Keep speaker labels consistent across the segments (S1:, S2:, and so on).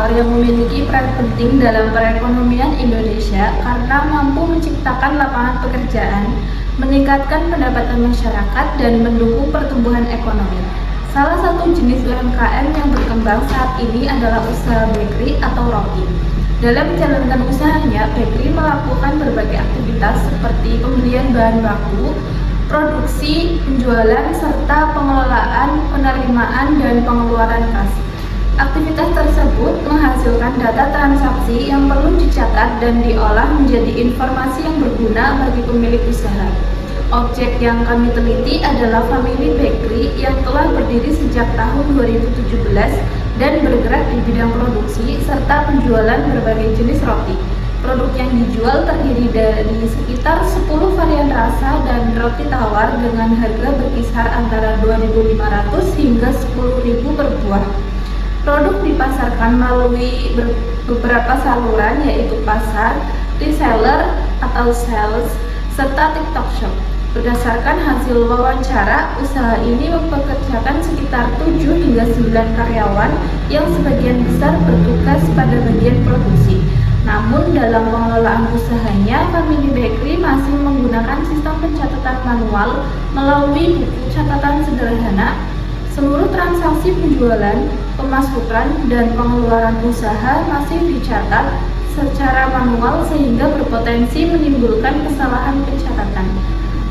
S1: sektor yang memiliki peran penting dalam perekonomian Indonesia karena mampu menciptakan lapangan pekerjaan, meningkatkan pendapatan masyarakat, dan mendukung pertumbuhan ekonomi. Salah satu jenis UMKM yang berkembang saat ini adalah usaha bakery atau roti. Dalam menjalankan usahanya, bakery melakukan berbagai aktivitas seperti pembelian bahan baku, produksi, penjualan, serta pengelolaan, penerimaan, dan pengeluaran kas. Aktivitas tersebut menghasilkan data transaksi yang perlu dicatat dan diolah menjadi informasi yang berguna bagi pemilik usaha. Objek yang kami teliti adalah Family Bakery yang telah berdiri sejak tahun 2017 dan bergerak di bidang produksi serta penjualan berbagai jenis roti. Produk yang dijual terdiri dari sekitar 10 varian rasa dan roti tawar dengan harga berkisar antara 2.500 hingga 10.000 per buah. Produk dipasarkan melalui beberapa saluran yaitu pasar, reseller atau sales, serta TikTok Shop. Berdasarkan hasil wawancara, usaha ini mempekerjakan sekitar 7 hingga 9 karyawan yang sebagian besar bertugas pada bagian produksi. Namun dalam pengelolaan usahanya, Family Bakery masih menggunakan sistem pencatatan manual melalui buku catatan sederhana. Seluruh transaksi penjualan, pemasukan, dan pengeluaran usaha masih dicatat secara manual sehingga berpotensi menimbulkan kesalahan pencatatan,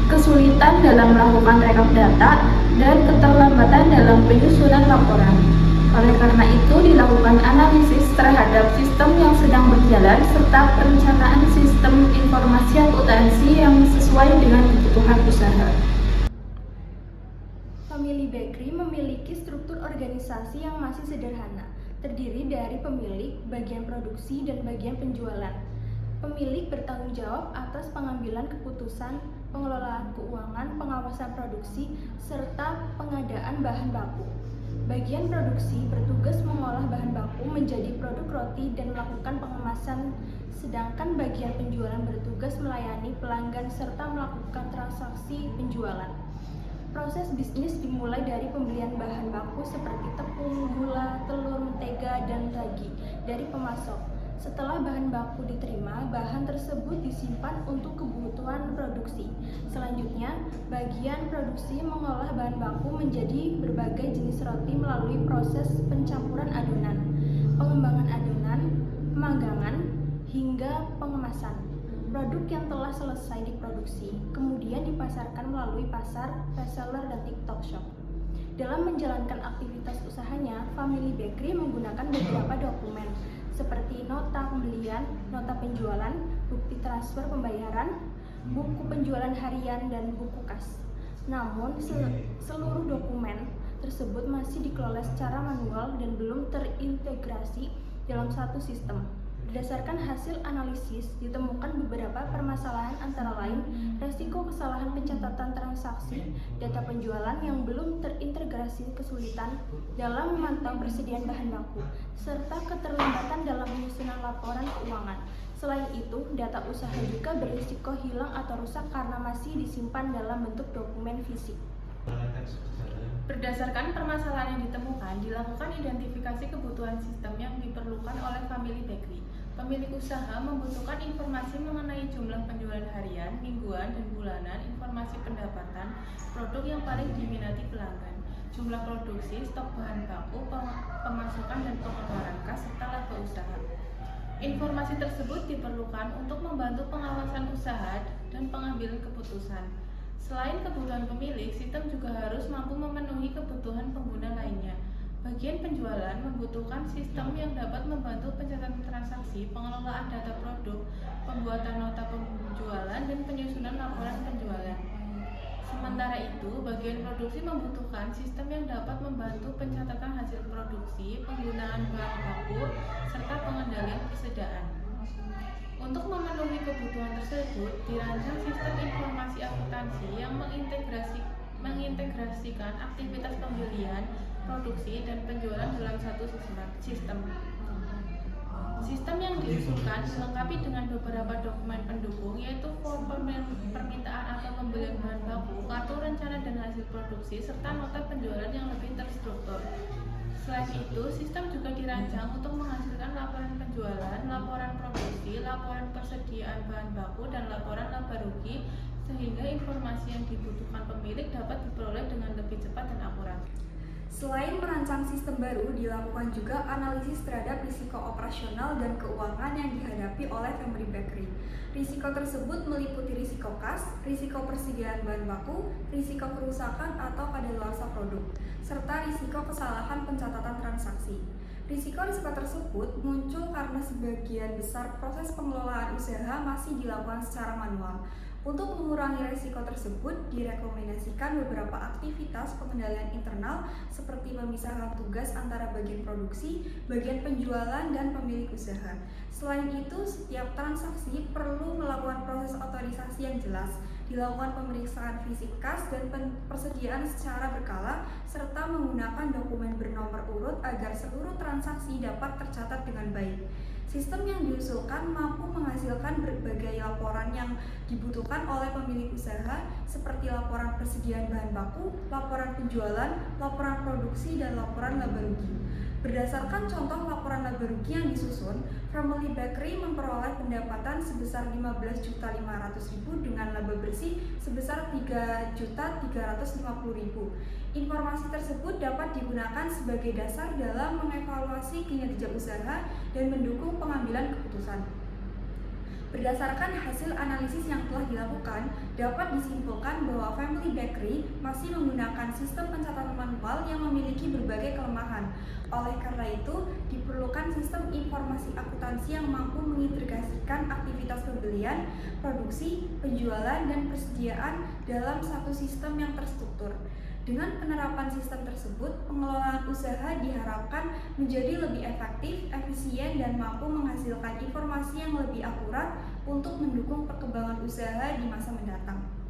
S1: kesulitan dalam melakukan rekap data, dan keterlambatan dalam penyusunan laporan. Oleh karena itu, dilakukan analisis terhadap sistem yang sedang berjalan serta perencanaan sistem informasi akuntansi yang sesuai dengan kebutuhan usaha.
S2: Family Bakery memiliki struktur organisasi yang masih sederhana, terdiri dari pemilik, bagian produksi, dan bagian penjualan. Pemilik bertanggung jawab atas pengambilan keputusan, pengelolaan keuangan, pengawasan produksi, serta pengadaan bahan baku. Bagian produksi bertugas mengolah bahan baku menjadi produk roti dan melakukan pengemasan, sedangkan bagian penjualan bertugas melayani pelanggan serta melakukan transaksi penjualan. Proses bisnis dimulai dari pembelian bahan baku seperti tepung, gula, telur, mentega, dan ragi dari pemasok. Setelah bahan baku diterima, bahan tersebut disimpan untuk kebutuhan produksi. Selanjutnya, bagian produksi mengolah bahan baku menjadi berbagai jenis roti melalui proses pencampuran adonan, pengembangan adonan, pemanggangan, hingga pengemasan. Produk yang telah selesai diproduksi kemudian dipasarkan melalui pasar, reseller, dan TikTok Shop. Dalam menjalankan aktivitas usahanya, Family Bakery menggunakan beberapa dokumen seperti nota pembelian, nota penjualan, bukti transfer pembayaran, buku penjualan harian, dan buku kas. Namun, seluruh dokumen tersebut masih dikelola secara manual dan belum terintegrasi dalam satu sistem. Berdasarkan hasil analisis, ditemukan beberapa permasalahan antara lain resiko kesalahan pencatatan transaksi, data penjualan yang belum terintegrasi, kesulitan dalam memantau persediaan bahan baku, serta keterlambatan dalam penyusunan laporan keuangan. Selain itu, data usaha juga berisiko hilang atau rusak karena masih disimpan dalam bentuk dokumen fisik. Berdasarkan permasalahan yang ditemukan, dilakukan identifikasi kebutuhan sistem yang diperlukan oleh Family Bakery. Pemilik usaha membutuhkan informasi mengenai jumlah penjualan harian, mingguan, dan bulanan, informasi pendapatan, produk yang paling diminati pelanggan, jumlah produksi, stok bahan baku, pemasukan dan pengeluaran kas, serta laba usaha. Informasi tersebut diperlukan untuk membantu pengawasan usaha dan pengambilan keputusan. Selain kebutuhan pemilik, sistem juga harus mampu memenuhi kebutuhan pengguna lainnya. Bagian penjualan membutuhkan sistem yang dapat membantu pencatatan transaksi, pengelolaan data produk, pembuatan nota penjualan, dan penyusunan laporan penjualan. Sementara itu, bagian produksi membutuhkan sistem yang dapat membantu pencatatan hasil produksi, penggunaan bahan baku, serta pengendalian persediaan. Untuk memenuhi kebutuhan tersebut, dirancang sistem informasi akuntansi yang mengintegrasikan aktivitas pembelian, produksi, dan penjualan dalam satu sistem. Sistem yang diusulkan dilengkapi dengan beberapa dokumen pendukung, yaitu form permintaan atau pembelian bahan baku, kartu rencana dan hasil produksi, serta nota penjualan yang lebih terstruktur.
S1: Selain itu, sistem juga dirancang untuk menghasilkan laporan penjualan, laporan produksi, laporan persediaan bahan baku, dan laporan laba rugi, sehingga informasi yang dibutuhkan pemilik dapat diperoleh dengan lebih cepat dan akurat.
S3: Selain merancang sistem baru, dilakukan juga analisis terhadap risiko operasional dan keuangan yang dihadapi oleh Family Bakery. Risiko tersebut meliputi risiko kas, risiko persediaan bahan baku, risiko kerusakan atau kadaluarsa produk, serta risiko kesalahan pencatatan transaksi. Risiko-risiko tersebut muncul karena sebagian besar proses pengelolaan usaha masih dilakukan secara manual. Untuk mengurangi risiko tersebut, direkomendasikan beberapa aktivitas pengendalian internal seperti pemisahan tugas antara bagian produksi, bagian penjualan, dan pemilik usaha. Selain itu, setiap transaksi perlu melakukan proses otorisasi yang jelas, dilakukan pemeriksaan fisik kas dan persediaan secara berkala, serta menggunakan dokumen bernomor urut agar seluruh transaksi dapat tercatat dengan baik. Sistem yang diusulkan mampu menghasilkan berbagai laporan yang dibutuhkan oleh pemilik usaha seperti laporan persediaan bahan baku, laporan penjualan, laporan produksi, dan laporan laba rugi. Berdasarkan contoh laporan laba rugi yang disusun, Family Bakery memperoleh pendapatan sebesar 15.500.000 dengan laba bersih sebesar 3.350.000. Informasi tersebut dapat digunakan sebagai dasar dalam mengevaluasi kinerja usaha dan mendukung pengambilan keputusan. Berdasarkan hasil analisis yang telah dilakukan, dapat disimpulkan bahwa Family Bakery masih menggunakan sistem pencatatan manual yang memiliki berbagai kelemahan. Oleh karena itu, diperlukan sistem informasi akuntansi yang mampu mengintegrasikan aktivitas pembelian, produksi, penjualan, dan persediaan dalam satu sistem yang terstruktur. Dengan penerapan sistem tersebut, pengelolaan usaha diharapkan menjadi lebih efektif, efisien, dan mampu menghasilkan informasi yang lebih akurat untuk mendukung perkembangan usaha di masa mendatang.